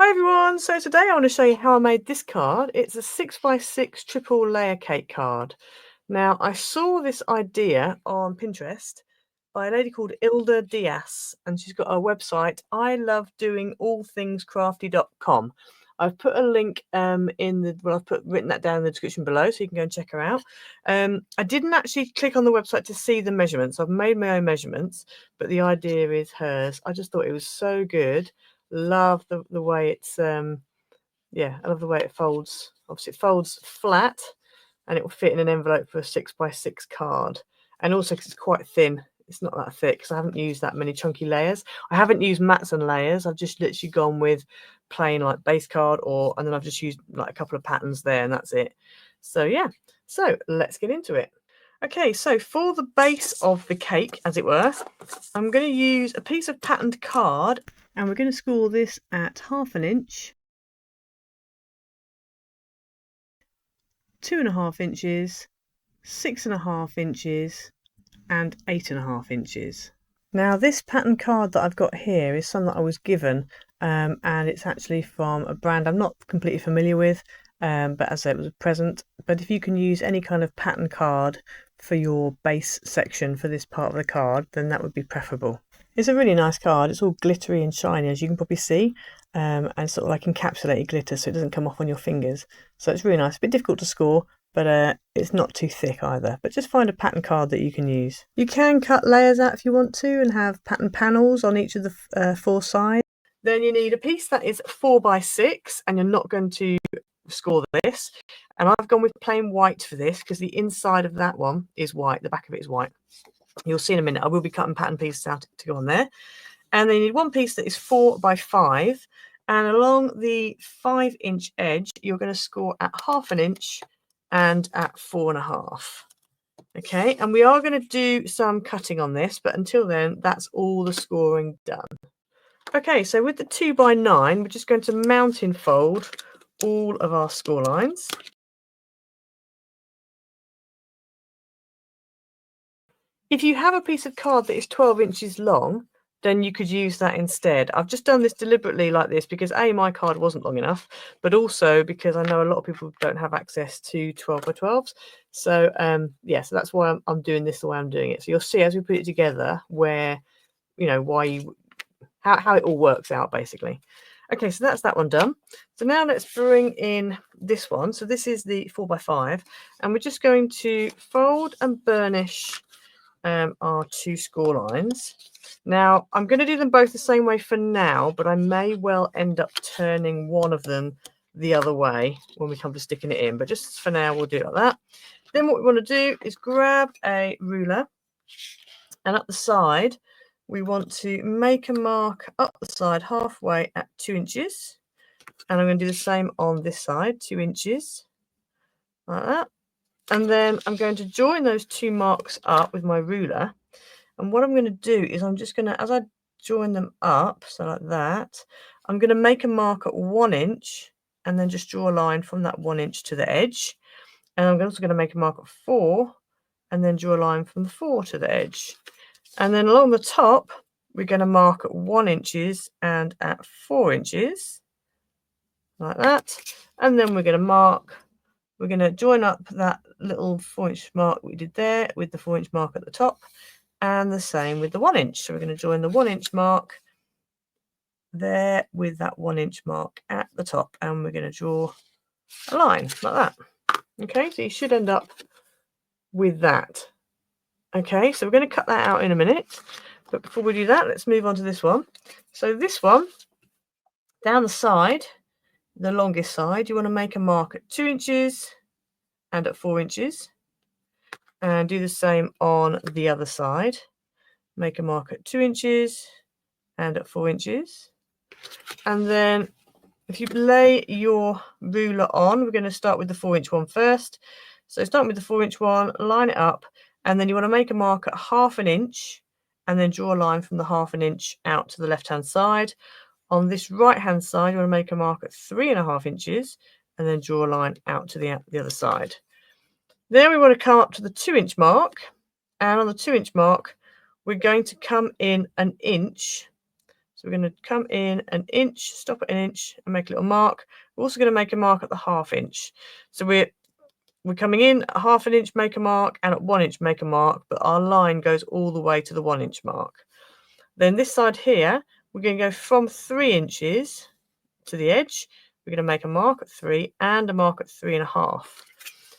Hi everyone, so today I want to show you how I made this card. It's a 6x6 triple layer cake card. Now I saw this idea on Pinterest by a lady called Ilda Diaz, and she's got a website, ilovedoingallthingscrafty.com. I've put a link written that down in the description below so you can go and check her out. I didn't actually click on the website to see the measurements. I've made my own measurements, but the idea is hers. I just thought it was so good. Love the way it's yeah, I love the way it folds. Obviously it folds flat and it will fit in an envelope for a 6x6 card, and also because it's quite thin, it's not that thick, because I haven't used that many chunky layers. I haven't used mats and layers. I've just literally gone with plain like base card, and then I've just used like a couple of patterns there, and that's it. So yeah, so let's get into it. Okay, so for the base of the cake, as it were, I'm going to use a piece of patterned card, and we're going to score this at 1/2 inch, 2.5 inches, 6.5 inches, and 8.5 inches. Now this pattern card that I've got here is some that I was given, and it's actually from a brand I'm not completely familiar with, but as I said, it was a present. But if you can use any kind of pattern card for your base section for this part of the card, then that would be preferable. It's a really nice card. It's all glittery and shiny, as you can probably see, and sort of like encapsulated glitter, so it doesn't come off on your fingers. So it's really nice. A bit difficult to score, but it's not too thick either. But just find a pattern card that you can use. You can cut layers out if you want to and have pattern panels on each of the 4 sides. Then you need a piece that is 4x6, and you're not going to score this. And I've gone with plain white for this because the inside of that one is white, the back of it is white. You'll see in a minute, I will be cutting pattern pieces out to go on there. And then you need one piece that is 4x5, and along the 5-inch edge, you're going to score at 1/2 inch and at 4.5. Okay, and we are going to do some cutting on this, but until then, that's all the scoring done. Okay, so with the 2x9, we're just going to mountain fold all of our score lines. If you have a piece of card that is 12 inches long, then you could use that instead. I've just done this deliberately like this because A, my card wasn't long enough, but also because I know a lot of people don't have access to 12x12s. So yeah, so that's why I'm doing this the way I'm doing it. So you'll see as we put it together where, you know, how it all works out basically. Okay, so that's that one done. So now let's bring in this one. So this is the 4x5, and we're just going to fold and burnish our 2 score lines. Now I'm going to do them both the same way for now, but I may well end up turning one of them the other way when we come to sticking it in, but just for now we'll do it like that. Then what we want to do is grab a ruler, and up the side we want to make a mark up the side halfway at 2 inches, and I'm going to do the same on this side, 2 inches like that. And then I'm going to join those 2 marks up with my ruler. And what I'm going to do is I'm just going to, as I join them up, so like that, I'm going to make a mark at 1 inch and then just draw a line from that 1 inch to the edge. And I'm also going to make a mark at 4 and then draw a line from the 4 to the edge. And then along the top, we're going to mark at 1 inches and at 4 inches, like that. And then we're going to join up that little 4-inch mark we did there with the 4-inch mark at the top, and the same with the 1 inch. So we're going to join the 1-inch mark there with that 1-inch mark at the top, and we're going to draw a line like that. Okay, so you should end up with that. Okay, so we're going to cut that out in a minute, but before we do that, let's move on to this one. So this one, down the side, the longest side, you want to make a mark at 2 inches and at 4 inches, and do the same on the other side. Make a mark at 2 inches and at 4 inches. And then if you lay your ruler on, we're going to start with the 4-inch one first. So starting with the 4-inch one, line it up, and then you want to make a mark at 1/2 inch and then draw a line from the 1/2 inch out to the left-hand side. On this right-hand side, you want to make a mark at 3.5 inches and then draw a line out to the other side. Then we want to come up to the 2-inch mark, and on the 2-inch mark, we're going to come in 1 inch. So we're going to come in an inch, stop at an inch and make a little mark. We're also going to make a mark at the 1/2 inch. So we're coming in at 1/2 inch, make a mark, and at 1 inch make a mark, but our line goes all the way to the 1 inch mark. Then this side here, we're going to go from 3 inches to the edge. We're going to make a mark at 3 and a mark at 3.5.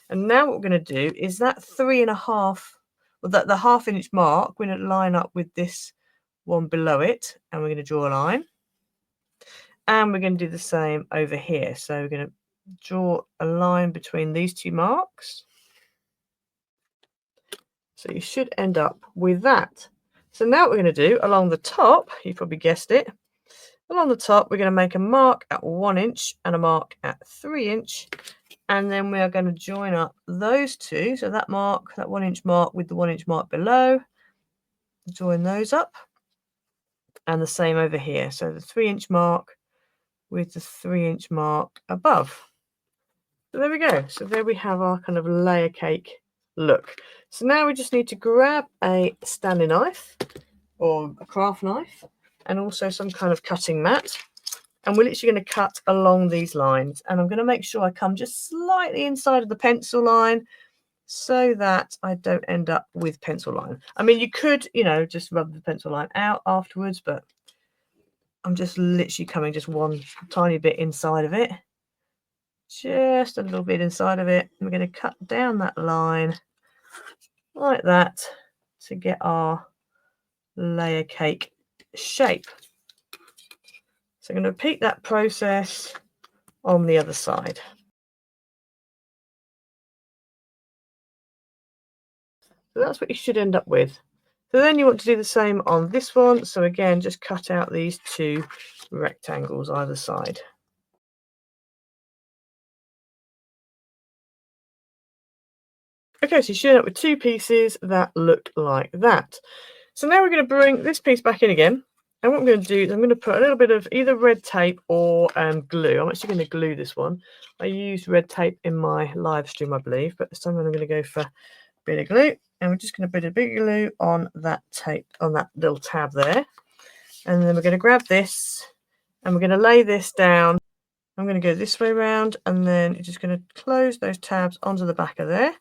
And now what we're going to do is that 3.5, well, the 1/2 inch mark, we're going to line up with this one below it, and we're going to draw a line. And we're going to do the same over here. So we're going to draw a line between these two marks. So you should end up with that. So now what we're going to do along the top, you probably guessed it, along the top we're going to make a mark at 1 inch and a mark at 3 inch, and then we are going to join up those two, so that mark, that 1 inch mark with the 1 inch mark below, join those up, and the same over here, so the 3 inch mark with the 3 inch mark above. So there we go. So there we have our kind of layer cake look. So now we just need to grab a Stanley knife or a craft knife and also some kind of cutting mat, and we're literally going to cut along these lines, and I'm going to make sure I come just slightly inside of the pencil line so that I don't end up with pencil line. I mean, you could, you know, just rub the pencil line out afterwards, but I'm just literally coming just one tiny bit inside of it, just a little bit inside of it. We're going to cut down that line like that to get our layer cake shape. So I'm going to repeat that process on the other side. So that's what you should end up with. So then you want to do the same on this one. So again, just cut out these two rectangles either side. Okay, so you should end up with two pieces that look like that. So now we're going to bring this piece back in again. And what I'm going to do is I'm going to put a little bit of either red tape or glue. I'm actually going to glue this one. I used red tape in my live stream, I believe, but this time I'm going to go for a bit of glue. And we're just going to put a bit of glue on that tape, on that little tab there. And then we're going to grab this and we're going to lay this down. I'm going to go this way around, and then you're just going to close those tabs onto the back of there.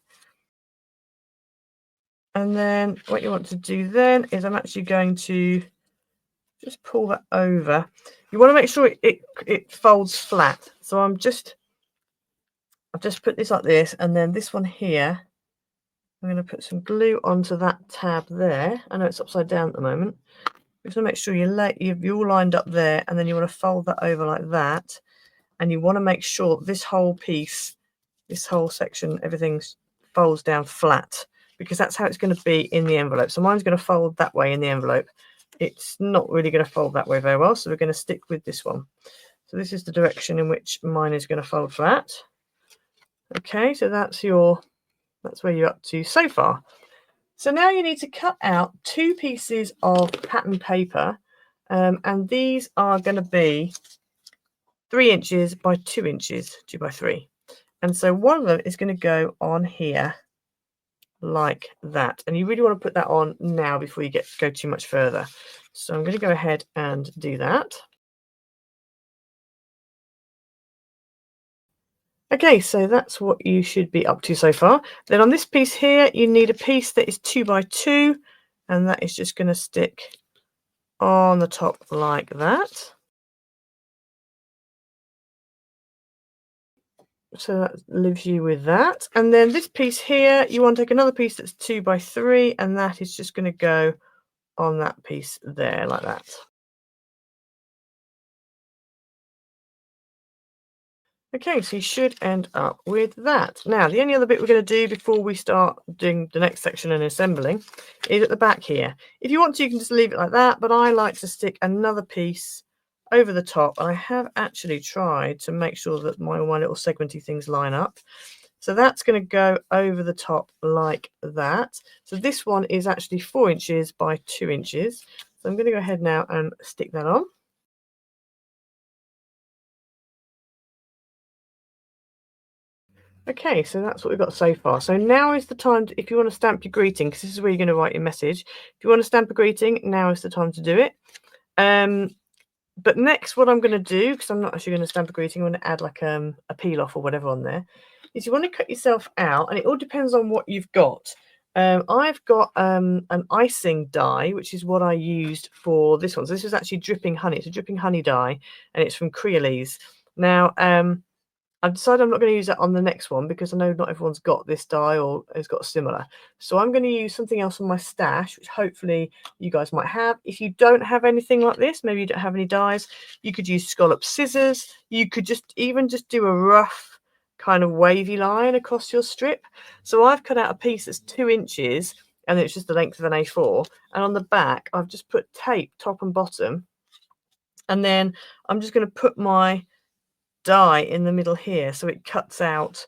And then what you want to do then is I'm actually going to just pull that over. You want to make sure it folds flat. So I've just put this like this, and then this one here, I'm going to put some glue onto that tab there. I know it's upside down at the moment. You just want to make sure you're all lined up there, and then you want to fold that over like that. And you want to make sure this whole piece, this whole section, everything folds down flat, because that's how it's going to be in the envelope. So mine's going to fold that way in the envelope. It's not really going to fold that way very well, so we're going to stick with this one. So this is the direction in which mine is going to fold flat. Okay, so that's where you're up to so far. So now you need to cut out two pieces of pattern paper, and these are going to be 3 inches by 2 inches, 2 by 3. And so one of them is going to go on here like that, and you really want to put that on now before you go too much further. So I'm going to go ahead and do that. Okay, so that's what you should be up to so far. Then on this piece here, you need a piece that is 2 by 2, and that is just going to stick on the top like that. So that leaves you with that. And then this piece here, you want to take another piece that's 2 by 3, and that is just going to go on that piece there like that. Okay, so you should end up with that. Now, the only other bit we're going to do before we start doing the next section and assembling is at the back here. If you want to, you can just leave it like that, but I like to stick another piece over the top. I have actually tried to make sure that my little segmenty things line up. So that's going to go over the top like that. So this one is actually 4 inches by 2 inches. So I'm going to go ahead now and stick that on. Okay, so that's what we've got so far. So now is the time if you want to stamp your greeting, because this is where you're going to write your message. If you want to stamp a greeting, now is the time to do it. But next, what I'm going to do, because I'm not actually going to stamp a greeting, I'm going to add like a peel off or whatever on there, is you want to cut yourself out, and it all depends on what you've got. I've got an icing die, which is what I used for this one. So this is actually dripping honey. It's a dripping honey die, and it's from Creolese. Now, I've decided I'm not going to use that on the next one because I know not everyone's got this die or has got similar. So I'm going to use something else on my stash, which hopefully you guys might have. If you don't have anything like this, maybe you don't have any dies, you could use scallop scissors. You could just do a rough kind of wavy line across your strip. So I've cut out a piece that's 2 inches and it's just the length of an A4. And on the back, I've just put tape top and bottom. And then I'm just going to put my die in the middle here so it cuts out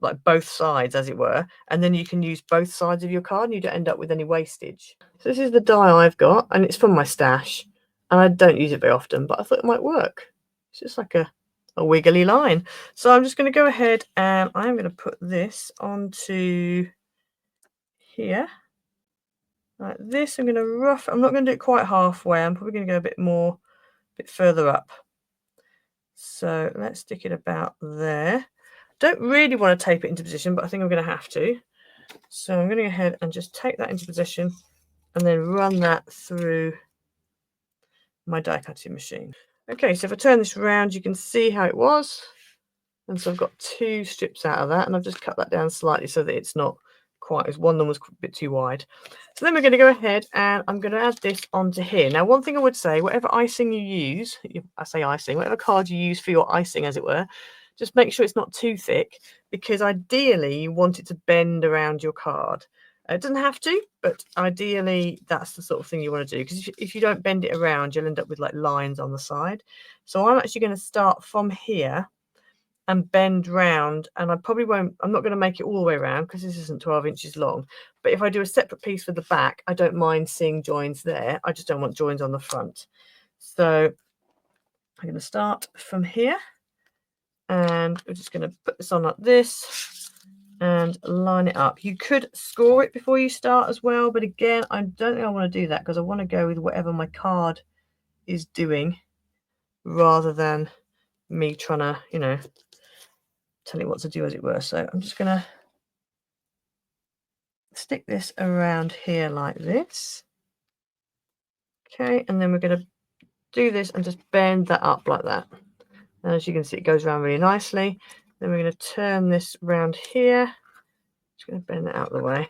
like both sides, as it were, and then you can use both sides of your card and you don't end up with any wastage. So this is the die I've got, and it's from my stash, and I don't use it very often, but I thought it might work. It's just like a wiggly line. So I'm just going to go ahead and I'm going to put this onto here like this. I'm not going to do it quite halfway. I'm probably going to go a bit further up. So let's stick it about there. Don't really want to tape it into position, but I think I'm going to have to. So I'm going to go ahead and just take that into position and then run that through my die cutting machine. Okay, so if I turn this around, you can see how it was. And so I've got 2 strips out of that, and I've just cut that down slightly so that it's not quite as one of them was a bit too wide. So then we're going to go ahead and I'm going to add this onto here. Now, one thing I would say, whatever icing you use, I say icing, whatever card you use for your icing, as it were, just make sure it's not too thick, because ideally you want it to bend around your card. It doesn't have to, but ideally that's the sort of thing you want to do, because if you don't bend it around, you'll end up with like lines on the side. So I'm actually going to start from here and bend round, and I'm not going to make it all the way around because this isn't 12 inches long, but if I do a separate piece for the back, I don't mind seeing joins there. I just don't want joins on the front. So I'm going to start from here, and we're just going to put this on like this and line it up. You could score it before you start as well, but again, I don't think I want to do that because I want to go with whatever my card is doing rather than me trying to, tell you what to do, as it were. So I'm just going to stick this around here like this. Okay, and then we're going to do this and just bend that up like that. And as you can see, it goes around really nicely. Then we're going to turn this round here. Just going to bend that out of the way.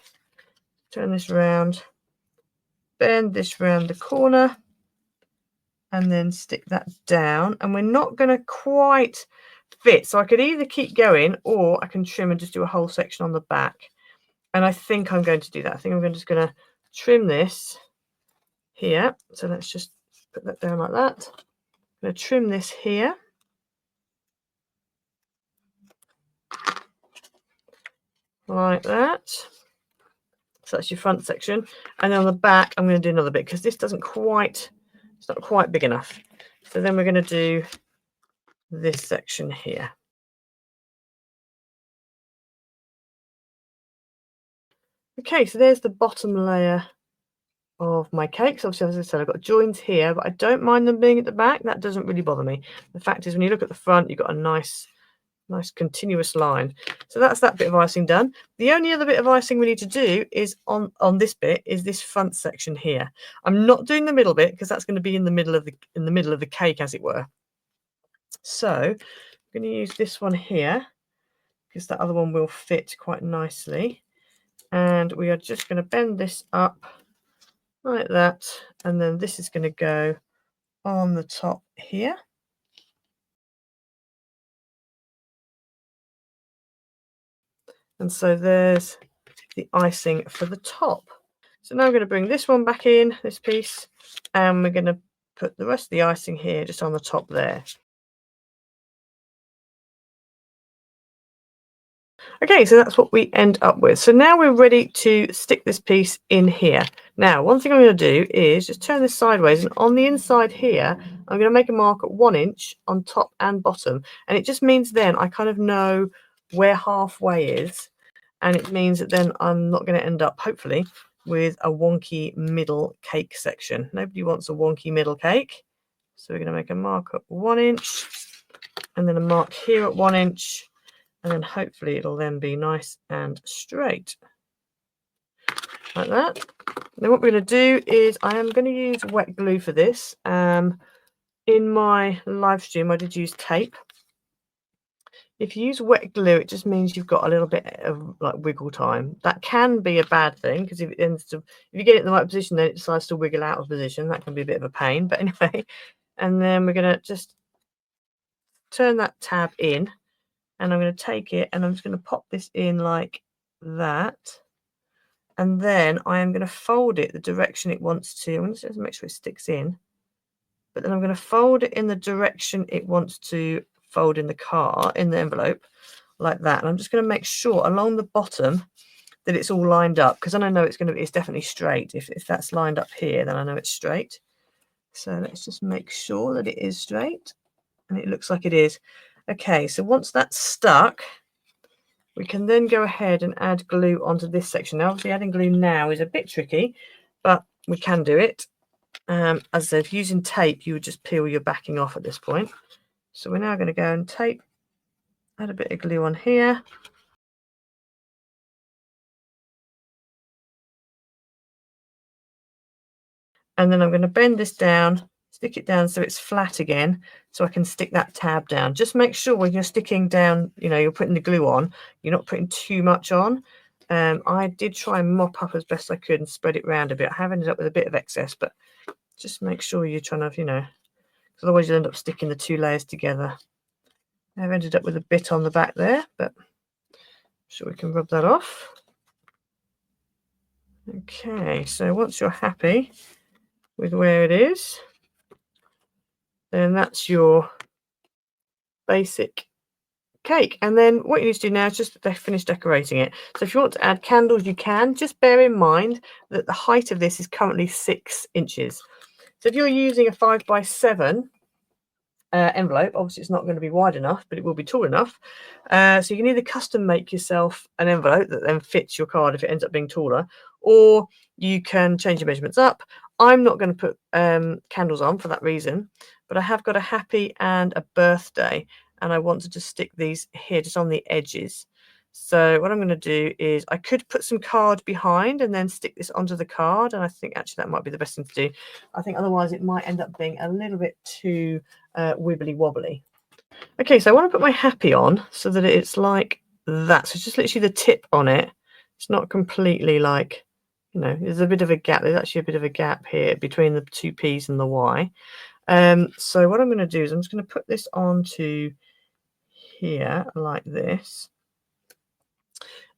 Turn this round, bend this round the corner, and then stick that down. And we're not going to quite fit. So I could either keep going or I can trim and just do a whole section on the back. And I think I'm going to do that. I think I'm just going to trim this here. So let's just put that down like that. I'm going to trim this here. Like that. So that's your front section. And then on the back, I'm going to do another bit because this it's not quite big enough. So then we're going to do this section here. Okay, so there's the bottom layer of my cake. So obviously, as I said, I've got joins here, but I don't mind them being at the back. That doesn't really bother me. The fact is, when you look at the front, you've got a nice continuous line. So that's that bit of icing done. The only other bit of icing we need to do is on this bit is this front section here. I'm not doing the middle bit because that's going to be in the middle of the cake, as it were. So I'm going to use this one here because that other one will fit quite nicely. And we are just going to bend this up like that, and then this is going to go on the top here. And so there's the icing for the top. So now I'm going to bring this one back in, this piece, and we're going to put the rest of the icing here just on the top there. Okay, so that's what we end up with. So now we're ready to stick this piece in here. Now, one thing I'm going to do is just turn this sideways, and on the inside here, I'm going to make a mark at 1 inch on top and bottom. And it just means then I kind of know where halfway is. And it means that then I'm not going to end up, hopefully, with a wonky middle cake section. Nobody wants a wonky middle cake. So we're going to make a mark at 1 inch and then a mark here at 1 inch, and then hopefully it'll then be nice and straight like that. Then what we're going to do is I am going to use wet glue for this. In my live stream I did use tape. If you use wet glue, it just means you've got a little bit of like wiggle time. That can be a bad thing because if you get it in the right position, then it decides to wiggle out of position. That can be a bit of a pain. But anyway, and then we're going to just turn that tab in, and I'm going to take it and I'm just going to pop this in like that. And then I am going to fold it the direction it wants to. I'm just going to make sure it sticks in. But then I'm going to fold it in the direction it wants to fold in the envelope like that. And I'm just going to make sure along the bottom that it's all lined up, because then I know it's definitely straight. If that's lined up here, then I know it's straight. So let's just make sure that it is straight, and it looks like it is. Okay, so once that's stuck, we can then go ahead and add glue onto this section. Now obviously adding glue now is a bit tricky, but we can do it. As I said, using tape, you would just peel your backing off at this point. So we're now going to go and add a bit of glue on here. And then I'm going to bend this down, stick it down so it's flat again, so I can stick that tab down. Just make sure when you're sticking down, you're putting the glue on, you're not putting too much on. I did try and mop up as best I could and spread it around a bit. I have ended up with a bit of excess, but just make sure you're trying to, because otherwise you'll end up sticking the two layers together. I've ended up with a bit on the back there, but I'm sure we can rub that off. Okay, so once you're happy with where it is, then that's your basic cake. And then what you need to do now is just finish decorating it. So if you want to add candles, you can. Just bear in mind that the height of this is currently 6 inches. So if you're using a 5x7 envelope, obviously it's not going to be wide enough, but it will be tall enough. So you can either custom make yourself an envelope that then fits your card if it ends up being taller, or you can change your measurements up. I'm not going to put candles on for that reason, but I have got a happy and a birthday, and I want to just stick these here just on the edges. So what I'm going to do is I could put some card behind and then stick this onto the card, and I think actually that might be the best thing to do. I think otherwise it might end up being a little bit too wibbly wobbly. Okay, so I want to put my happy on so that it's like that. So just literally the tip on it. It's not completely like, there's a bit of a gap. There's actually a bit of a gap here between the two P's and the Y. So what I'm going to do is I'm just going to put this onto here like this.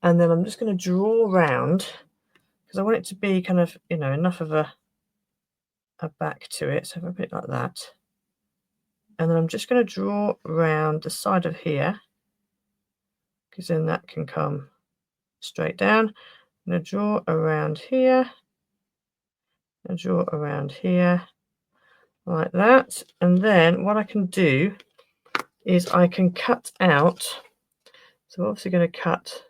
And then I'm just going to draw around, because I want it to be kind of, enough of a back to it. So if I put it like that. And then I'm just going to draw around the side of here, because then that can come straight down. I'm going to draw around here, and draw around here, like that. And then what I can do is I can cut out. So we're obviously going to cut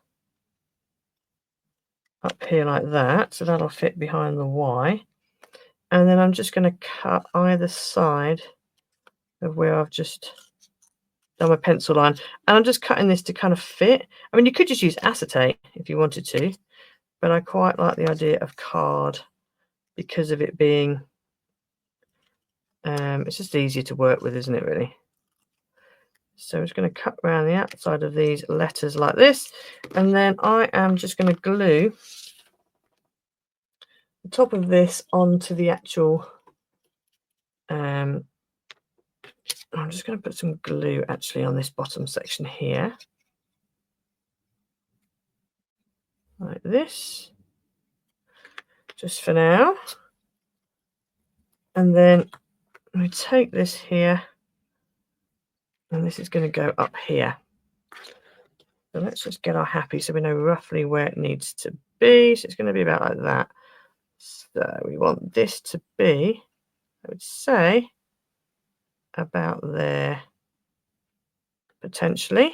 up here like that, so that'll fit behind the Y. And then I'm just going to cut either side of where I've just done my pencil line, and I'm just cutting this to kind of fit. I mean, you could just use acetate if you wanted to, but I quite like the idea of card because of it being it's just easier to work with, isn't it, really? So I'm just going to cut around the outside of these letters like this, and then I am just going to glue the top of this onto the actual I'm just going to put some glue actually on this bottom section here, like this, just for now. And then we take this here, and this is going to go up here. So let's just get our happy so we know roughly where it needs to be. So it's going to be about like that. So we want this to be, I would say, about there, potentially.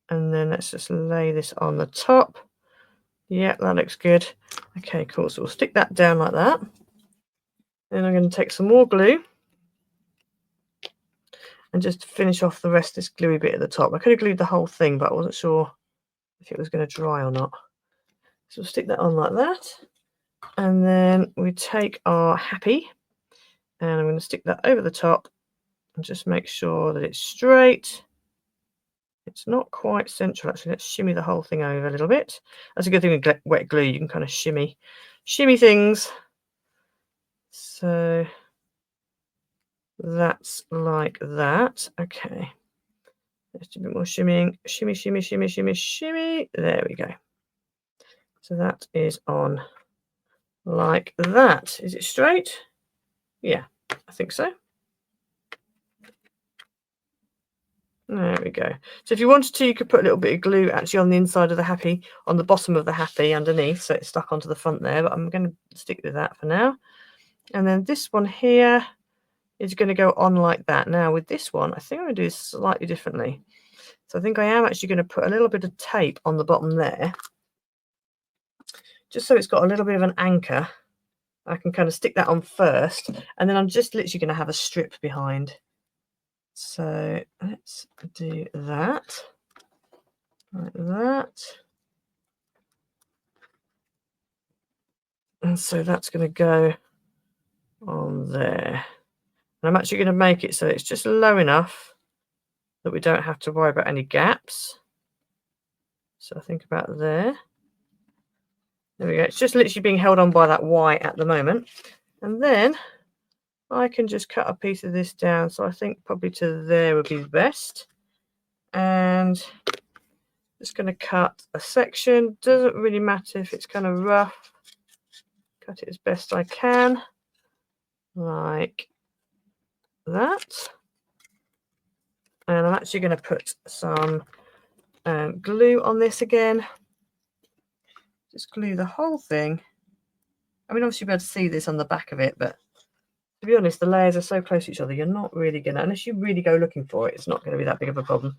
And then let's just lay this on the top. Yeah, that looks good. Okay, cool. So we'll stick that down like that. Then I'm going to take some more glue, and just finish off the rest of this gluey bit at the top. I could have glued the whole thing, but I wasn't sure if it was going to dry or not. So we'll stick that on like that. And then we take our happy, and I'm going to stick that over the top and just make sure that it's straight. It's not quite central, actually. Let's shimmy the whole thing over a little bit. That's a good thing with wet glue. You can kind of shimmy things. So that's like that. Okay. Let's do a bit more shimmying. Shimmy, shimmy, shimmy, shimmy, shimmy. There we go. So that is on like that. Is it straight? Yeah, I think so. There we go. So if you wanted to, you could put a little bit of glue actually on the inside of the happy, on the bottom of the happy underneath, so it's stuck onto the front there, but I'm going to stick with that for now. And then this one here is going to go on like that. Now with this one, I think I'm going to do this slightly differently. So I think I am actually going to put a little bit of tape on the bottom there, just so it's got a little bit of an anchor. I can kind of stick that on first, and then I'm just literally going to have a strip behind. So let's do that, like that. And so that's going to go on there. And I'm actually going to make it so it's just low enough that we don't have to worry about any gaps. So I think about there. There we go. It's just literally being held on by that white at the moment. And then I can just cut a piece of this down. So I think probably to there would be the best. And just going to cut a section. Doesn't really matter if it's kind of rough. Cut it as best I can. Like that. And I'm actually going to put some glue on this again. Just glue the whole thing. I mean, obviously you'll be able to see this on the back of it, but to be honest, the layers are so close to each other, you're not really going to, unless you really go looking for it, it's not going to be that big of a problem.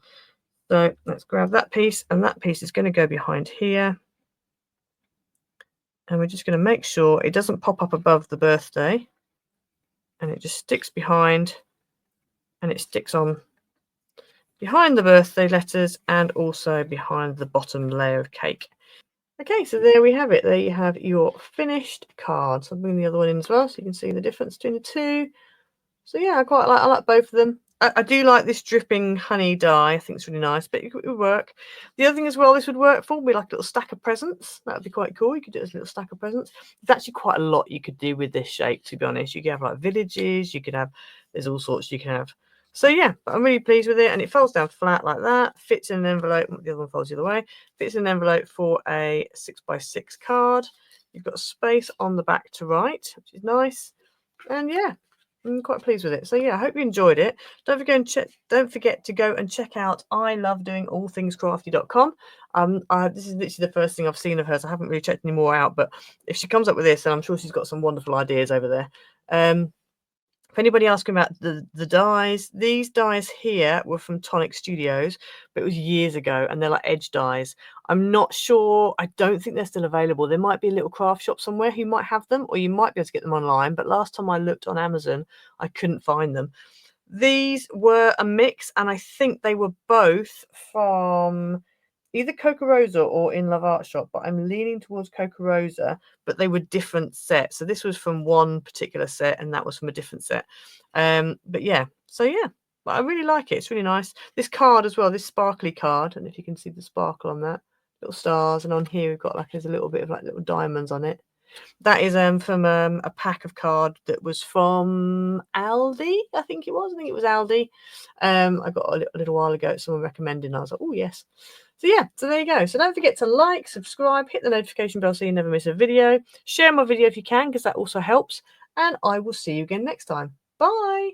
So let's grab that piece, and that piece is going to go behind here. And we're just going to make sure it doesn't pop up above the birthday, and it just sticks behind, and it sticks on behind the birthday letters and also behind the bottom layer of cake. Okay, so there we have it. There you have your finished card. So I'll bring the other one in as well so you can see the difference between the two. So yeah, I like both of them. I do like this dripping honey dye. I think it's really nice, but it would work. The other thing as well this would work for would be like a little stack of presents. That would be quite cool. You could do it as a little stack of presents. There's actually quite a lot you could do with this shape, to be honest. You could have like villages, you could have, there's all sorts you can have. So yeah, but I'm really pleased with it, and it folds down flat like that, fits in an envelope. The other one folds the other way, fits in an envelope for a 6x6 card. You've got space on the back to write, which is nice. And yeah, I'm quite pleased with it. So yeah, I hope you enjoyed it. Don't forget to go and check out ilovedoingallthingscrafty.com. This is literally the first thing I've seen of hers. I haven't really checked any more out, but if she comes up with this, then I'm sure she's got some wonderful ideas over there. If anybody asking about the dies, these dies here were from Tonic Studios, but it was years ago, and they're like edge dies. I'm not sure. I don't think they're still available. There might be a little craft shop somewhere who might have them, or you might be able to get them online. But last time I looked on Amazon, I couldn't find them. These were a mix, and I think they were both from either Coca Rosa or In Love Art Shop, but I'm leaning towards Coca Rosa, but they were different sets. So this was from one particular set and that was from a different set. But yeah, so yeah, but I really like it. It's really nice. This card as well, this sparkly card, and if you can see the sparkle on that, little stars, and on here we've got like there's a little bit of like little diamonds on it. That is from a pack of card that was from Aldi, I think it was. I think it was Aldi. I got a little while ago, someone recommended, and I was like, oh yes. So yeah, so there you go. So don't forget to like, subscribe, hit the notification bell so you never miss a video. Share my video if you can, because that also helps. And I will see you again next time. Bye.